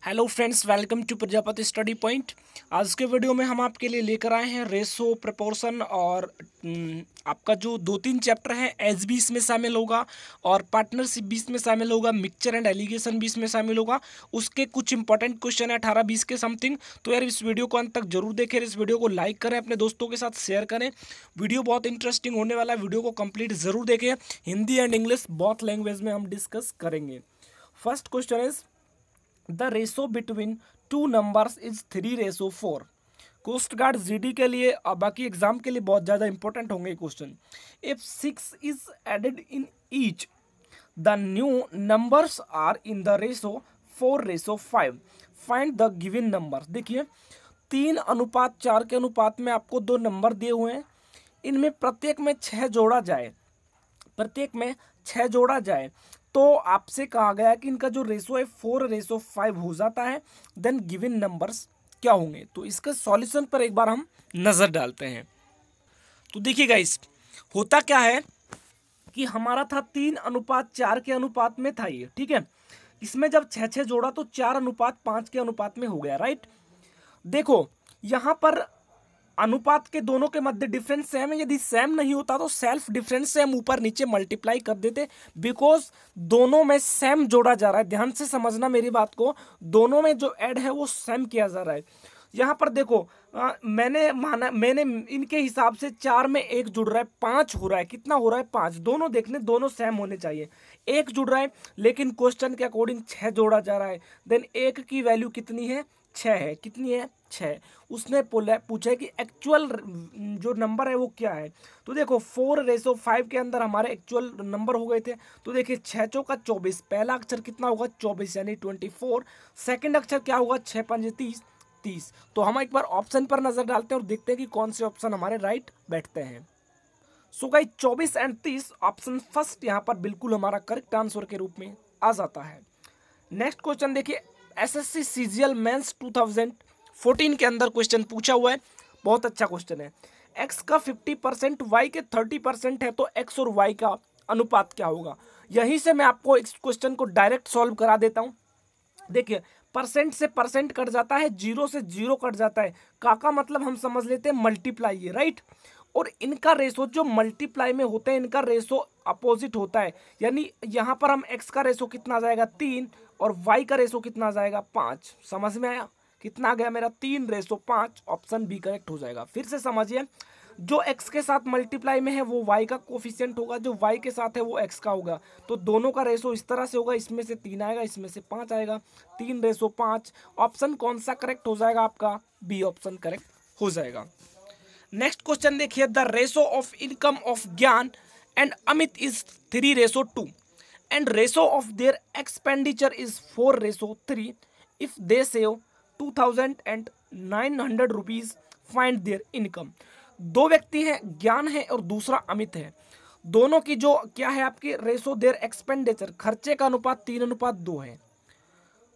Hello friends, welcome to Prajapati study point. आज के video में हम आपके लिए लेकर आए हैं रेशो, प्रपोर्शन और आपका जो दो तीन चैप्टर हैं एच भी इसमें शामिल होगा और पार्टनरशिप भी इसमें शामिल होगा, मिक्सचर एंड एलिगेशन भी इसमें शामिल होगा। उसके कुछ इंपॉर्टेंट क्वेश्चन है 18-20 के समथिंग। तो यार इस वीडियो को अंत तक जरूर देखें, इस वीडियो को लाइक करें, अपने दोस्तों के साथ शेयर करें। वीडियो बहुत इंटरेस्टिंग होने वाला है, वीडियो को कंप्लीट जरूर देखें। Hindi and English both language में हम डिस्कस करेंगे। First question is the ratio between two numbers is 3:4। Coast guard GD के लिए और बाकी एग्जाम के लिए बहुत ज़्यादा इंपॉर्टेंट होंगे question. If 6 is added in each the new numbers are in the ratio 4:5, find the given number. देखिए 3:4 के अनुपात में आपको दो नंबर दिए हुए हैं, इनमें प्रत्येक में 6 जोड़ा जाए तो आपसे कहा गया कि इनका जो रेशो है 4:5 हो जाता है। देन गिवन नंबर्स क्या होंगे, तो इसके सॉल्यूशन पर एक बार हम नजर डालते हैं। तो देखिए गाइस, होता क्या है कि हमारा था 3:4 के अनुपात में था ये, ठीक है। इसमें जब 6 जोड़ा तो 4:5 के अनुपात में हो गया, राइट। देखो यहां पर अनुपात के दोनों के मध्य डिफरेंस सेम है, यदि सेम नहीं होता तो सेल्फ डिफरेंस से हम ऊपर नीचे मल्टीप्लाई कर देते, बिकॉज दोनों में सेम जोड़ा जा रहा है। ध्यान से समझना मेरी बात को, दोनों में जो ऐड है वो सेम किया जा रहा है। यहाँ पर देखो मैंने इनके हिसाब से 4 में 1 जुड़ रहा है, 5 हो रहा है। कितना हो रहा है? 5। दोनों देखने, दोनों सेम होने चाहिए। 1 जुड़ रहा है लेकिन क्वेश्चन के अकॉर्डिंग 6 जोड़ा जा रहा है। देन 1 की वैल्यू कितनी है? 6 है। कितनी है? 6। उसने पूछा कि एक्चुअल जो नंबर है वो क्या है। तो देखो 4:5 के अंदर हमारे एक्चुअल नंबर हो गए थे। तो देखिए 6 चौका 24, पहला अक्षर कितना होगा? 24 यानी 24। सेकंड अक्षर क्या होगा? 6 पंजे 30। तो हम एक बार ऑप्शन पर नजर डालते हैं और देखते हैं कि कौन से ऑप्शन हमारे राइट बैठते हैं। So guys 24 and 30 option first यहाँ पर बिल्कुल हमारा करेक्ट आंसर के रूप में आ जाता है। नेक्स्ट क्वेश्चन देखिए, एसएससी सीजीएल मेंस 2014 के अंदर क्वेश्चन पूछा हुआ है, बहुत अच्छा क्वेश्चन है। एक्स का 50%, वाई के 30% है, तो एक्स और वाई का अनुपात क्या होगा। यहीं से मैं आपको इस क्वेश्चन को डायरेक्ट सॉल्व करा देता हूं। देखिए परसेंट से परसेंट कट जाता है, 0 से 0 कट जाता है। का मतलब हम समझ लेते हैं मल्टीप्लाई है, राइट। और इनका रेशो जो मल्टीप्लाई में होते हैं, इनका रेशो अपोजिट होता है। यानी यहाँ पर हम एक्स का रेशो कितना आ जाएगा? 3 और वाई का रेशो कितना आ जाएगा? 5। समझ में आया? कितना आ गया मेरा? 3:5। ऑप्शन बी करेक्ट हो जाएगा। फिर से समझिए, जो x के साथ मल्टीप्लाई में है वो y का कोफिशिएंट होगा, जो y के साथ है वो x का होगा। तो दोनों का रेशो इस तरह से होगा, इसमें से 3 आएगा, इसमें से 5 आएगा। 3:5। ऑप्शन कौन सा करेक्ट हो जाएगा आपका? बी ऑप्शन करेक्ट हो जाएगा। नेक्स्ट क्वेश्चन देखिए, the ratio of income of Gyan and Amit is 3:2 and ratio of their expenditure is 4:3। If they save 2,900 rupees, find their income. दो व्यक्ति हैं, ज्ञान है और दूसरा अमित है। दोनों की जो क्या है आपकी रेशो, देयर एक्सपेंडिचर, खर्चे का अनुपात 3:2 है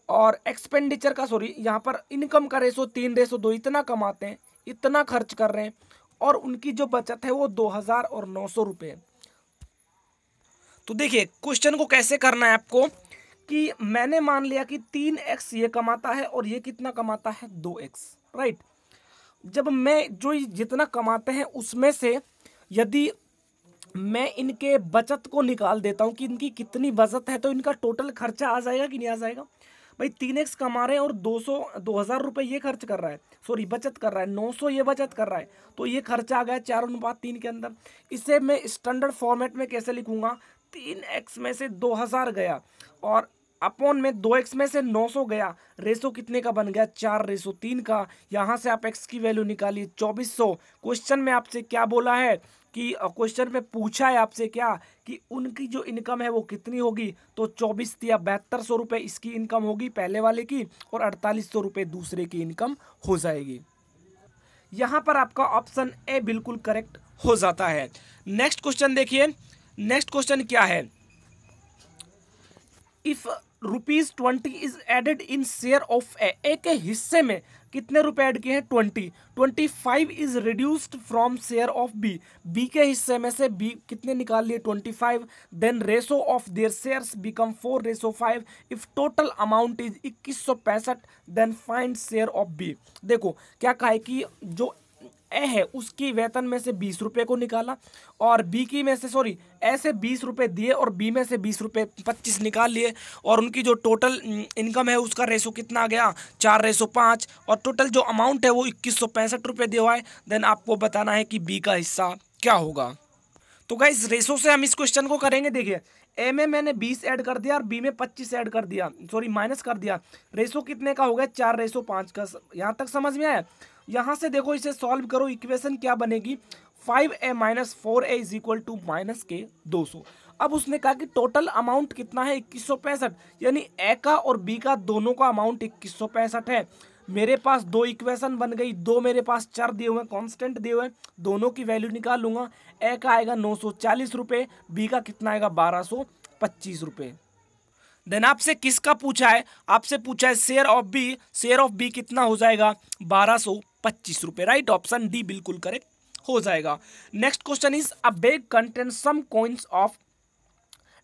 और एक्सपेंडिचर का यहाँ पर इनकम का रेशो 3:2। इतना कमाते हैं, इतना खर्च कर रहे हैं और उनकी जो बचत है वो 2,900 रुपये। तो देखिए क्वेश्चन को कैसे करना है आपको कि मैंने मान लिया कि 3x ये कमाता है और ये कितना कमाता है? 2x, right. जब मैं जो जितना कमाते हैं उसमें से यदि मैं इनके बचत को निकाल देता हूं कि इनकी कितनी बचत है, तो इनका टोटल खर्चा आ जाएगा कि नहीं आ जाएगा? भाई 3x कमा रहे हैं और 2,000 रुपये ये खर्च कर रहा है, सॉरी बचत कर रहा है, 900 ये बचत कर रहा है, तो ये खर्चा आ गया 4:3 के अंदर। इसे मैं स्टैंडर्ड फॉर्मेट में कैसे लिखूंगा? 3x में से 2,000 गया और अपॉन में 2x में से 900 गया। रेशो कितने का बन गया? 4:3 का। यहाँ से आप x की वैल्यू निकालिए 2400। क्वेश्चन में आपसे क्या बोला है कि क्वेश्चन में पूछा है आपसे क्या कि उनकी जो इनकम है वो कितनी होगी, तो 24 या 7200 रुपये इसकी इनकम होगी पहले वाले की और 4800 रुपये दूसरे की इनकम हो जाएगी। यहाँ पर आपका ऑप्शन ए बिल्कुल करेक्ट हो जाता है। नेक्स्ट क्वेश्चन देखिए, नेक्स्ट क्वेश्चन क्या है? If ₹20 is added in share of A के हिस्से में कितने रुपए ऐड किए हैं 20। 25 is reduced from share of B के हिस्से में से बी कितने निकाल लिए 25। Then ratio of their shares become 4:5 if total amount is 2165 then find share of B. देखो क्या कहा है कि जो ए है उसकी वेतन में से 20 रुपए को निकाला और बी की में से ऐसे 20 रुपए दिए और बी में से 20 रुपए 25 निकाल लिए और उनकी जो टोटल इनकम है उसका रेशो कितना आ गया 4:5 और टोटल जो अमाउंट है वो 2165 रुपए दिया हुआ है। देन आपको बताना है कि बी का हिस्सा क्या होगा। तो गाइस रेशो से हम इस क्वेश्चन को करेंगे। देखिए ए में मैंने 20 ऐड कर दिया और बी में 25 ऐड कर दिया माइनस कर दिया। रेशो कितने का हो गया 4:5 का। यहाँ तक समझ में आया। यहाँ से देखो इसे सॉल्व करो, इक्वेशन क्या बनेगी 5a - 4a is equal to -k 200। अब उसने कहा कि टोटल अमाउंट कितना है 2165, यानी ए का और बी का दोनों का अमाउंट 2165 है। मेरे पास दो इक्वेशन बन गई, दो मेरे पास चर दिए हुए कांस्टेंट दिए हुए, दोनों की वैल्यू निकाल लूंगा। ए का आएगा 940 रुपये, बी का कितना आएगा 1225 रुपये। देन आपसे किसका पूछा है, आपसे पूछा है share of B. Share of B कितना हो जाएगा 1225 रुपये। राइट, ऑप्शन डी बिल्कुल करेक्ट हो जाएगा। Next question is a bag contain some coins of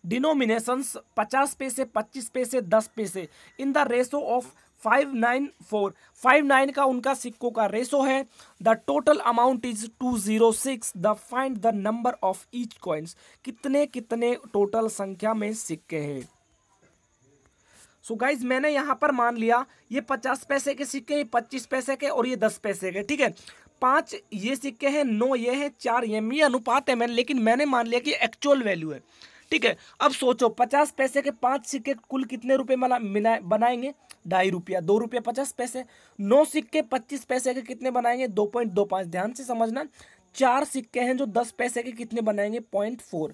denominations 50 पैसे 25 पैसे 10 पैसे इन द रेशो ऑफ 594। 59 का उनका सिक्कों का रेशो है। The total amount is 206। The find the number of each coins. कितने कितने टोटल संख्या में सिक्के हैं। सो गाइज मैंने यहाँ पर मान लिया ये 50 पैसे के सिक्के, ये 25 पैसे के और ये 10 पैसे के। ठीक है, 5 ये सिक्के हैं, 9 ये है, 4 ये अनुपात है मैंने, लेकिन मैंने मान लिया कि एक्चुअल वैल्यू है। ठीक है, अब सोचो 50 पैसे के 5 सिक्के कुल कितने रुपए बनाएंगे 2.5 रुपया, 2 रुपये 50 पैसे। 9 सिक्के 25 पैसे के कितने बनाएंगे 2.25। ध्यान से समझना, 4 सिक्के हैं जो 10 पैसे के कितने बनाएंगे 0.4।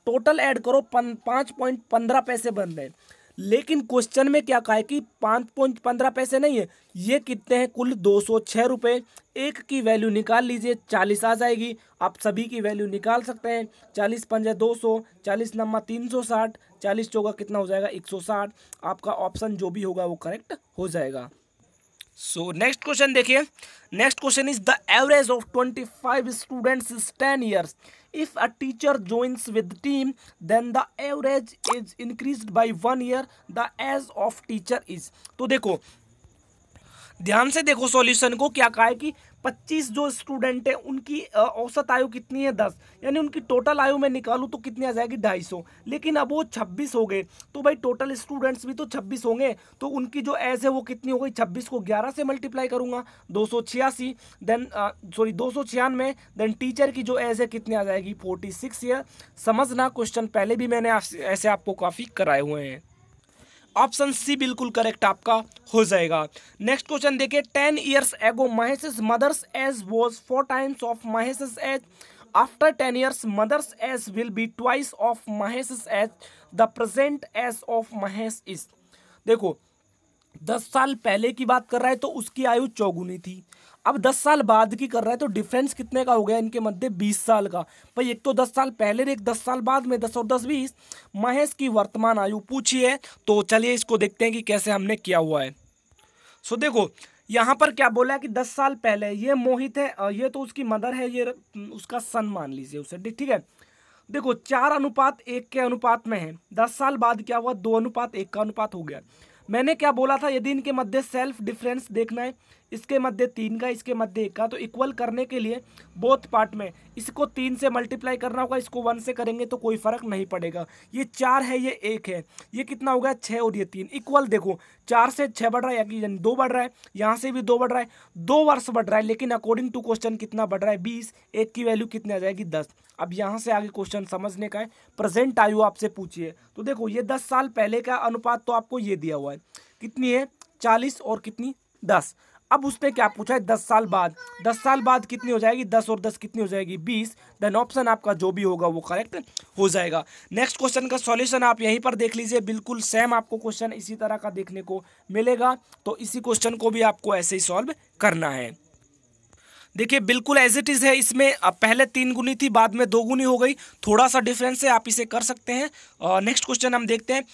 टोटल ऐड करो 5.15 पैसे बन रहे हैं। लेकिन क्वेश्चन में क्या कहा है कि 5.15 पैसे नहीं है, ये कितने हैं कुल 206 रुपये। एक की वैल्यू निकाल लीजिए 40 आ जाएगी। आप सभी की वैल्यू निकाल सकते हैं। 40 पंजे 200, 40 नम्मा 360, 40 चौका कितना हो जाएगा 160। आपका ऑप्शन जो भी होगा वो करेक्ट हो जाएगा। सो नेक्स्ट क्वेश्चन देखिए। Next question is the average of 25 students is 10 years. If a teacher joins with the team, then the average is increased by 1 year. The age of teacher is. तो देखो ध्यान से देखो solution को, क्या कहा है कि 25 जो स्टूडेंट है उनकी औसत आयु कितनी है 10, यानी उनकी टोटल आयु में निकालूं तो कितनी आ जाएगी 250। लेकिन अब वो 26 हो गए तो भाई टोटल स्टूडेंट्स भी तो 26 होंगे, तो उनकी जो एज है वो कितनी हो गई 26 को 11 से मल्टीप्लाई करूंगा 286। देन 296। देन टीचर की जो एज है कितनी आ जाएगी 46 ईयर। समझना क्वेश्चन पहले भी मैंने ऐसे आपको काफ़ी कराए हुए हैं। ऑप्शन सी बिल्कुल करेक्ट आपका हो जाएगा। नेक्स्ट क्वेश्चन देखिए। 10 years ago महेश's mother's age was 4 times of महेश's age. After 10 years mother's age will be twice of महेश's age. The present age of Mahesh is. देखो 10 साल पहले की बात कर रहा है तो उसकी आयु 4 थी। अब 10 साल बाद की कर रहा है तो डिफरेंस कितने का हो गया इनके मध्य 20 साल का। भाई एक तो 10 साल पहले, एक 10 साल बाद में, 10 और 10 20। महेश की वर्तमान आयु पूछी है, तो चलिए इसको देखते हैं कि कैसे हमने किया हुआ है। सो देखो यहाँ पर क्या बोला है कि 10 साल पहले ये मोहित है, ये तो उसकी मदर है, ये उसका सन मान लीजिए उसे। ठीक है, देखो 4:1 के अनुपात में है। 10 साल बाद क्या हुआ 2:1 का अनुपात हो गया। मैंने क्या बोला था, यदि इनके मध्य सेल्फ डिफरेंस देखना है, इसके मध्य 3 का, इसके मध्य 1 का, तो इक्वल करने के लिए बोथ पार्ट में इसको 3 से मल्टीप्लाई करना होगा, इसको 1 से करेंगे तो कोई फर्क नहीं पड़ेगा। ये 4 है, ये 1 है, ये कितना हो गया 6 और ये 3 इक्वल। देखो 4 से 6 बढ़ रहा है, यानी 2 बढ़ रहा है, यहाँ से भी 2 बढ़ रहा है, 2 वर्ष बढ़ रहा है। लेकिन अकॉर्डिंग टू क्वेश्चन कितना बढ़ रहा है 20। 1 की वैल्यू कितनी आ जाएगी 10। अब यहाँ से आगे क्वेश्चन समझने का है। प्रेजेंट आयु आपसे पूछिए, तो देखो ये 10 साल पहले का अनुपात तो आपको ये दिया हुआ है, कितनी है 40 और कितनी 10। अब उसने क्या पूछा है 10 साल बाद। 10 साल बाद कितनी हो जाएगी 10 और 10 कितनी हो जाएगी 20। देन ऑप्शन आपका जो भी होगा वो करेक्ट हो जाएगा। नेक्स्ट क्वेश्चन का सॉल्यूशन आप यहीं पर देख लीजिए, बिल्कुल सेम आपको क्वेश्चन इसी तरह का देखने को मिलेगा। तो इसी क्वेश्चन को भी आपको ऐसे ही सॉल्व करना है। देखिए बिल्कुल एज इट इज़ है, इसमें पहले 3 गुनी थी, बाद में 2 गुनी हो गई, थोड़ा सा डिफरेंस है, आप इसे कर सकते हैं। नेक्स्ट क्वेश्चन हम देखते हैं।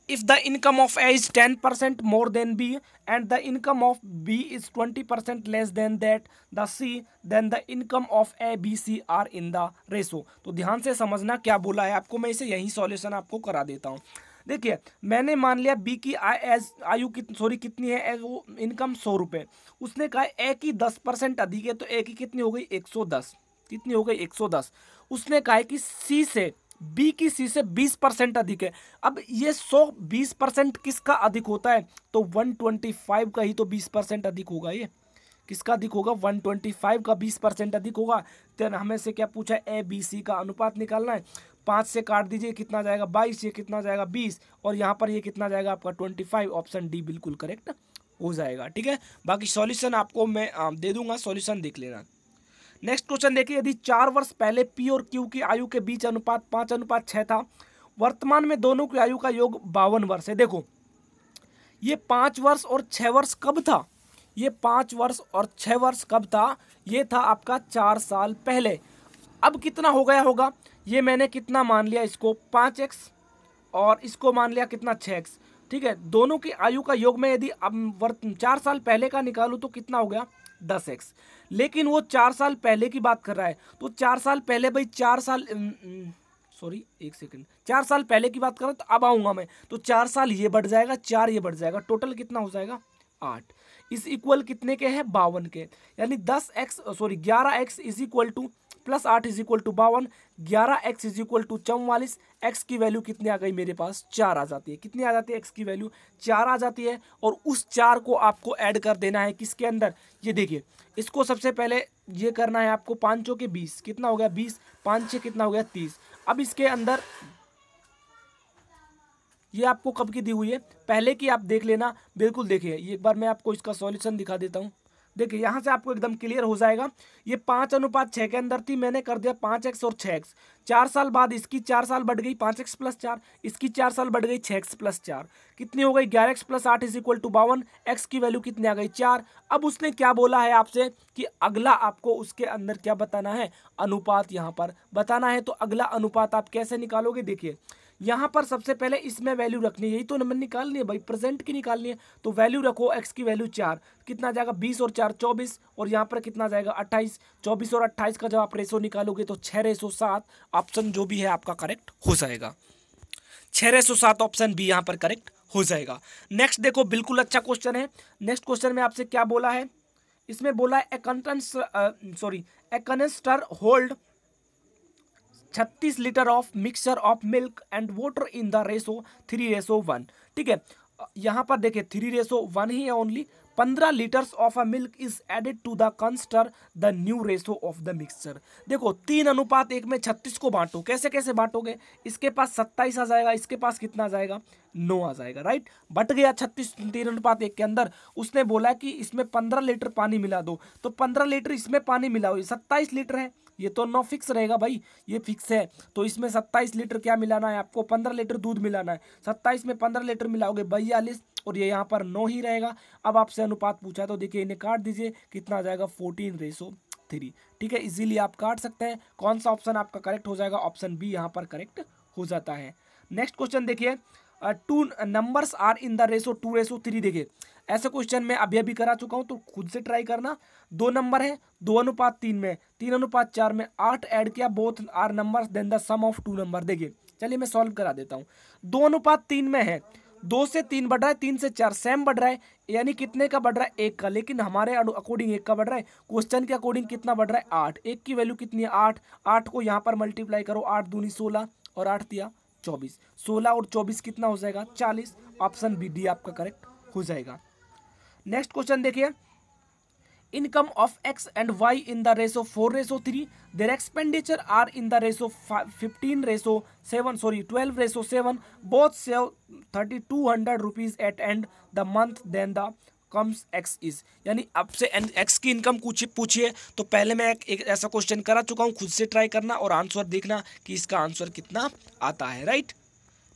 If the income of A is 10% more than B and the income of B is 20% less than that the C, then the income of A B C are in the ratio. तो ध्यान से समझना क्या बोला है आपको, मैं इसे यही सॉल्यूशन आपको करा देता हूँ। देखिए मैंने मान लिया बी की आयु कितनी है, वो इनकम 100 रुपये, उसने कहा ए की 10% अधिक है, तो ए की कितनी हो गई 110, कितनी हो गई 110। उसने कहा कि सी से बी की सी से 20% अधिक है। अब ये 120% किसका अधिक होता है, तो 125 का ही तो 20% अधिक होगा। ये किसका अधिक होगा, 125 का 20% अधिक होगा। तो हमें से क्या पूछा है, ए बी सी का अनुपात निकालना है। 5 से काट दीजिए, कितना जाएगा 22, ये कितना जाएगा 20, और यहाँ पर ये कितना जाएगा आपका 25। ऑप्शन डी बिल्कुल करेक्ट हो जाएगा। ठीक है, बाकी सॉल्यूशन आपको मैं दे दूंगा, सॉल्यूशन देख लेना। नेक्स्ट क्वेश्चन देखिए, यदि 4 वर्ष पहले पी और क्यू की आयु के बीच अनुपात 5:6 था, वर्तमान में दोनों की आयु का योग 52 वर्ष है। देखो ये 5 वर्ष और 6 वर्ष कब था, ये 5 वर्ष और 6 वर्ष कब था, ये था आपका 4 साल पहले। अब कितना हो गया होगा, ये मैंने कितना मान लिया, इसको 5x और इसको मान लिया कितना 6x। ठीक है, दोनों की आयु का योग में यदि अब 4 साल पहले का निकालूं तो कितना हो गया 10x। लेकिन वो 4 साल पहले की बात कर रहा है, तो 4 साल पहले भाई 4 साल सॉरी 1 सेकंड, 4 साल पहले की बात कर रहा हूं, तो अब आऊंगा मैं, तो 4 साल ये बढ़ जाएगा, 4 ये बढ़ जाएगा, टोटल कितना हो जाएगा 8। इस इक्वल कितने के हैं 52 के, यानी 11x is equal to plus 8 is equal to 52, 11x is equal to 44। X की वैल्यू कितनी आ गई मेरे पास 4 आ जाती है, कितनी आ जाती है एक्स की वैल्यू 4 आ जाती है। और उस 4 को आपको ऐड कर देना है किसके अंदर, ये देखिए इसको सबसे पहले ये करना है आपको, 5 चौके 20, कितना हो गया 20, 5 6 कितना हो गया 30। अब इसके अंदर ये आपको कब की दी हुई है, पहले की आप देख लेना, बिल्कुल देखिए ये एक बार मैं आपको इसका सॉल्यूशन दिखा देता हूँ। देखिए यहाँ से आपको एकदम क्लियर हो जाएगा, ये 5:6 के अंदर थी, मैंने कर दिया 5x और 6x। 4 साल बाद इसकी 4 साल बढ़ गई 5x + 4, इसकी 4 साल बढ़ गई 6x + 4, कितनी हो गई 11x + 8 is equal to 52। X की वैल्यू कितनी आ गई 4। अब उसने क्या बोला है आपसे कि अगला आपको उसके अंदर क्या बताना है, अनुपात यहाँ पर बताना है। तो अगला अनुपात आप कैसे निकालोगे, देखिए यहाँ पर सबसे पहले इसमें वैल्यू रखनी है, यही तो नंबर निकालनी है भाई, प्रेजेंट की निकालनी है। तो वैल्यू रखो, एक्स की वैल्यू 4, कितना जाएगा 20 और 4 24, और यहाँ पर कितना जाएगा 28। 24 और 28 का जब आप रेशो निकालोगे तो 6:7, ऑप्शन जो भी है आपका करेक्ट हो जाएगा। 6:7 ऑप्शन बी यहाँ पर करेक्ट हो जाएगा। नेक्स्ट देखो, बिल्कुल अच्छा क्वेश्चन है। नेक्स्ट क्वेश्चन में आपसे क्या बोला है, इसमें बोला है a canister hold 36 litre of mixture of milk and water in the ratio 3:1। ठीक है, यहाँ पर देखिए 3:1 ही है only. 15 litres of a milk is added to the canister the new ratio of the mixture. देखो 3:1 में 36 को बांटो, कैसे कैसे बांटोगे, इसके पास 27 आ जाएगा, इसके पास कितना आ जाएगा 9 आ जाएगा, राइट। बट गया 36 3:1 के अंदर। उसने बोला कि इसमें 15 लीटर पानी मिला दो, तो 15 लीटर इसमें पानी मिलाओ, 27 लीटर है, ये तो 9 फिक्स रहेगा भाई, ये फिक्स है। तो इसमें 27 लीटर क्या मिलाना है आपको, 15 लीटर दूध मिलाना है। 27 में 15 लीटर मिलाओगे 42, और ये यहाँ पर 9 ही रहेगा। अब आपसे अनुपात पूछा तो देखिए इन्हें काट दीजिए, कितना आ जाएगा 14:3। ठीक है, इजीली आप काट सकते हैं। कौन सा ऑप्शन आपका करेक्ट हो जाएगा, ऑप्शन बी यहाँ पर करेक्ट हो जाता है। नेक्स्ट क्वेश्चन देखिए, 2 numbers are in the ratio 2:3। देखिए ऐसे क्वेश्चन मैं अभी अभी करा चुका हूं, तो खुद से ट्राई करना। 2 नंबर है 2:3 में, 3:4 में, 8 ऐड किया, both are numbers then the sum of 2 number. देखिए चलिए मैं सॉल्व करा देता हूं। 2:3 में है, 2 से 3 बढ़ रहा है, 3 से 4 सेम बढ़ रहा है, यानी कितने का बढ़ रहा है 1 का, लेकिन हमारे अकॉर्डिंग 1 का बढ़ रहा है। क्वेश्चन के अकॉर्डिंग कितना बढ़ रहा है 8। 1 की वैल्यू कितनी है 8। 8 को यहाँ पर मल्टीप्लाई करो, 8 दूनी 16 और 8 दिया 24, 16 और 24 कितना हो जाएगा 40। ऑप्शन बी डी आपका करेक्ट हो जाएगा। नेक्स्ट क्वेश्चन देखिए, income of X and Y in the ratio 4:3, their expenditure are in the ratio 12:7, both save 3200 rupees at end the month, then the comes X is. यानी आपसे x की income पूछिए, तो पहले मैं एक ऐसा क्वेश्चन करा चुका हूँ, खुद से ट्राई करना और आंसर देखना कि इसका आंसर कितना आता है, राइट।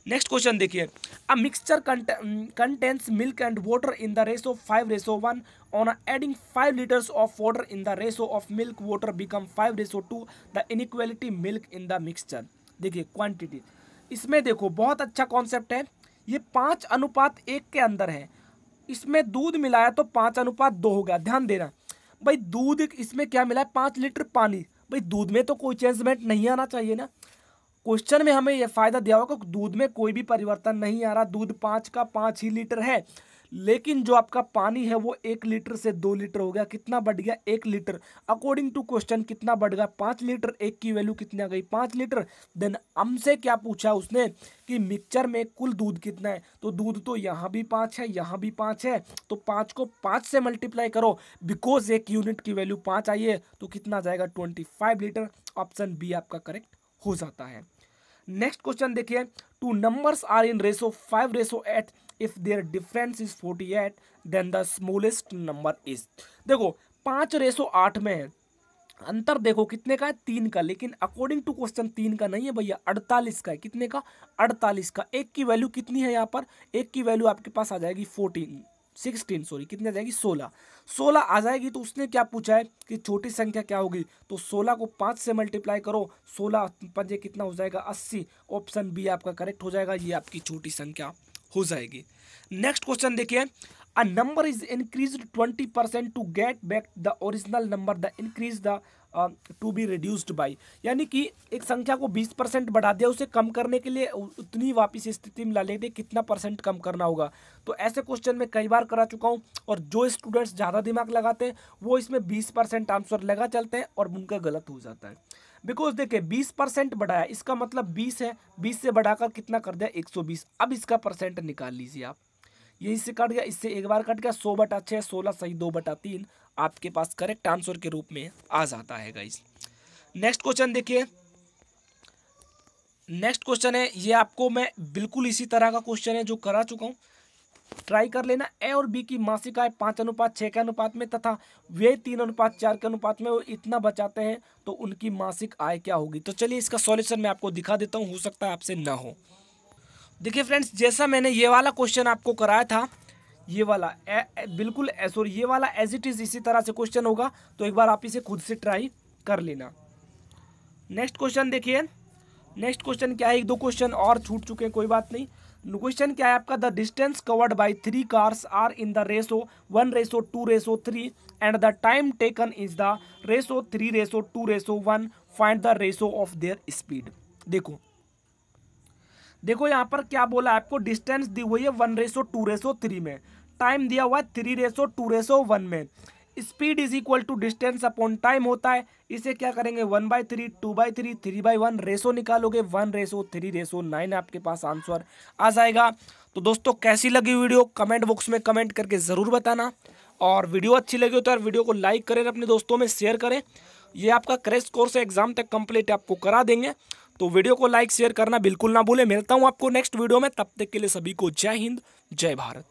नेक्स्ट क्वेश्चन देखिए, a mixture contains milk and water in the ratio 5:1 on adding 5 liters of water in the ratio of milk water become 5:2 the inequality milk in the mixture. देखिए quantity, इसमें देखो बहुत अच्छा concept है, ये 5:1 के अंदर है, इसमें दूध मिलाया तो 5:2 हो गया। ध्यान देना भाई, दूध इसमें क्या मिला है, 5 लीटर पानी। भाई दूध में तो कोई चेंजमेंट नहीं आना चाहिए ना, क्वेश्चन में हमें यह फायदा दिया होगा कि दूध में कोई भी परिवर्तन नहीं आ रहा, दूध 5 का 5 ही लीटर है, लेकिन जो आपका पानी है वो 1 लीटर से 2 लीटर हो गया। कितना बढ़ गया, 1 लीटर। अकॉर्डिंग टू क्वेश्चन कितना बढ़ गया, 5 लीटर। एक की वैल्यू कितनी आ गई, 5 लीटर। देन हमसे क्या पूछा उसने कि मिक्सचर में कुल दूध कितना है, तो दूध तो यहाँ भी 5 है, यहाँ भी 5 है, तो 5 को 5 से मल्टीप्लाई करो, बिकॉज एक यूनिट की वैल्यू 5 आई है, तो कितना जाएगा 25 लीटर। ऑप्शन बी आपका करेक्ट हो जाता है। नेक्स्ट क्वेश्चन देखिए, two numbers are in ratio 5:8 if their difference is 48 then the smallest number is. देखो 5:8 में है, अंतर देखो कितने का है, 3 का, लेकिन अकॉर्डिंग टू क्वेश्चन 3 का नहीं है भैया, 48 का है। कितने का, 48 का। एक की वैल्यू कितनी है यहाँ पर, एक की वैल्यू आपके पास आ जाएगी 16 कितनी आ जाएगी, 16 आ जाएगी। तो उसने क्या पूछा है कि छोटी संख्या क्या होगी, तो 16 को 5 से मल्टीप्लाई करो, 16 पंजे कितना हो जाएगा, 80। ऑप्शन बी आपका करेक्ट हो जाएगा, ये आपकी छोटी संख्या हो जाएगी। नेक्स्ट क्वेश्चन देखिए, a number is increase 20% to get back the original number, the increase the to be reduced by. यानी कि एक संख्या को 20% बढ़ा दिया, उसे कम करने के लिए उतनी वापस स्थिति में ला लेते, कितना परसेंट कम करना होगा। तो ऐसे क्वेश्चन में कई बार करा चुका हूँ, और जो स्टूडेंट्स ज़्यादा दिमाग लगाते हैं वो इसमें 20% आंसर लगा चलते हैं और उनका गलत हो जाता है। बिकॉज देखिए 20% बढ़ाया, इसका मतलब 20 है, 20 से बढ़ाकर कितना कर दिया, 120। अब इसका परसेंट निकाल लीजिए आप, यही से कट गया, इससे एक बार कट गया, 100/6, 16 सही 2/3 आपके पास करेक्ट आंसर के रूप में आ जाता है गाइस। नेक्स्ट क्वेश्चन देखिए, नेक्स्ट क्वेश्चन है, ये आपको मैं बिल्कुल इसी तरह का क्वेश्चन है जो करा चुका हूँ, ट्राई कर लेना। ए और बी की मासिक आय 5:6 के अनुपात में तथा व्यय 3:4 के अनुपात में वो इतना बचाते हैं, तो उनकी मासिक आय क्या होगी। तो चलिए इसका सॉल्यूशन मैं आपको दिखा देता हूँ, हो सकता है आपसे ना हो। देखिए फ्रेंड्स, जैसा मैंने ये वाला क्वेश्चन आपको कराया था, ये वाला बिल्कुल सॉरी ये वाला एज इट इज़ इसी तरह से क्वेश्चन होगा, तो एक बार आप इसे खुद से ट्राई कर लेना। नेक्स्ट क्वेश्चन देखिए, नेक्स्ट क्वेश्चन क्या है, 1-2 क्वेश्चन और छूट चुके हैं, कोई बात नहीं। क्वेश्चन क्या है आपका, the distance covered by 3 cars are in the ratio 1:2:3 and the time taken is the ratio 3:2:1, find the ratio of their speed. देखो यहाँ पर क्या बोला है आपको, डिस्टेंस दी हुई है 1:2:3 में, टाइम दिया हुआ है 3:2:1 में, speed is equal to distance upon time होता है। इसे क्या करेंगे, 1/3, 2/3, 3/1, रेशो निकालोगे 1:3:9 आपके पास आंसर आ जाएगा। तो दोस्तों कैसी लगी वीडियो, कमेंट बॉक्स में कमेंट करके ज़रूर बताना, और वीडियो अच्छी लगी हो तो यार वीडियो को लाइक करें, अपने दोस्तों में शेयर करें। ये आपका क्रैश कोर्स एग्जाम तक कंप्लीट आपको करा देंगे, तो वीडियो को लाइक शेयर करना बिल्कुल ना भूलें। मिलता हूँ आपको नेक्स्ट वीडियो में, तब तक के लिए सभी को जय हिंद, जय भारत।